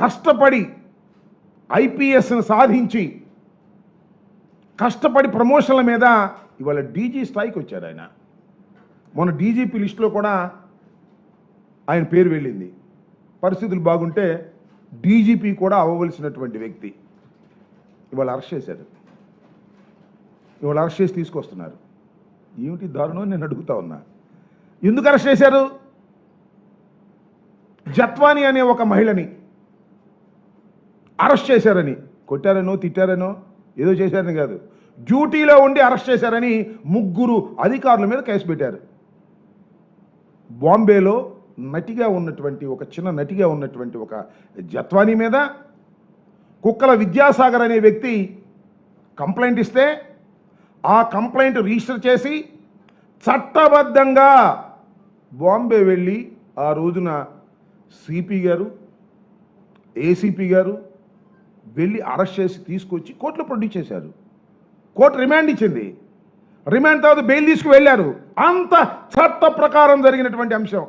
కష్టపడి ఐపీఎస్ని సాధించి కష్టపడి ప్రమోషన్ల మీద ఇవాళ డీజీ స్థాయికి వచ్చారు ఆయన. మొన్న డీజీపీ లిస్టులో కూడా ఆయన పేరు వెళ్ళింది. పరిస్థితులు బాగుంటే డీజీపీ కూడా అవ్వవలసినటువంటి వ్యక్తి ఇవాళ అరెస్ట్ చేశారు. ఇవాళ అరెస్ట్ చేసి తీసుకొస్తున్నారు. ఏమిటి దారుణం నేను అడుగుతా ఉన్నా. ఎందుకు అరెస్ట్ చేశారు? జత్వాని అనే ఒక మహిళని అరెస్ట్ చేశారని, కొట్టారనో తిట్టారనో ఏదో చేశారని కాదు, డ్యూటీలో ఉండి అరెస్ట్ చేశారని 3 అధికారుల మీద కేసు పెట్టారు. బాంబేలో నటిగా ఉన్నటువంటి ఒక చిన్న నటిగా ఉన్నటువంటి ఒక జత్వాని మీద కుక్కల విద్యాసాగర్ అనే వ్యక్తి కంప్లైంట్ ఇస్తే ఆ కంప్లైంట్ రిజిస్టర్ చేసి చట్టబద్ధంగా బాంబే వెళ్ళి ఆ రోజున సిపి గారు ఏసీపీ గారు వెళ్ళి అరెస్ట్ చేసి తీసుకొచ్చి కోర్టులో ప్రొడ్యూస్ చేశారు. కోర్టు రిమాండ్ ఇచ్చింది. రిమాండ్ తర్వాత బెయిల్ తీసుకు వెళ్ళారు. అంత చట్ట ప్రకారం జరిగినటువంటి అంశం.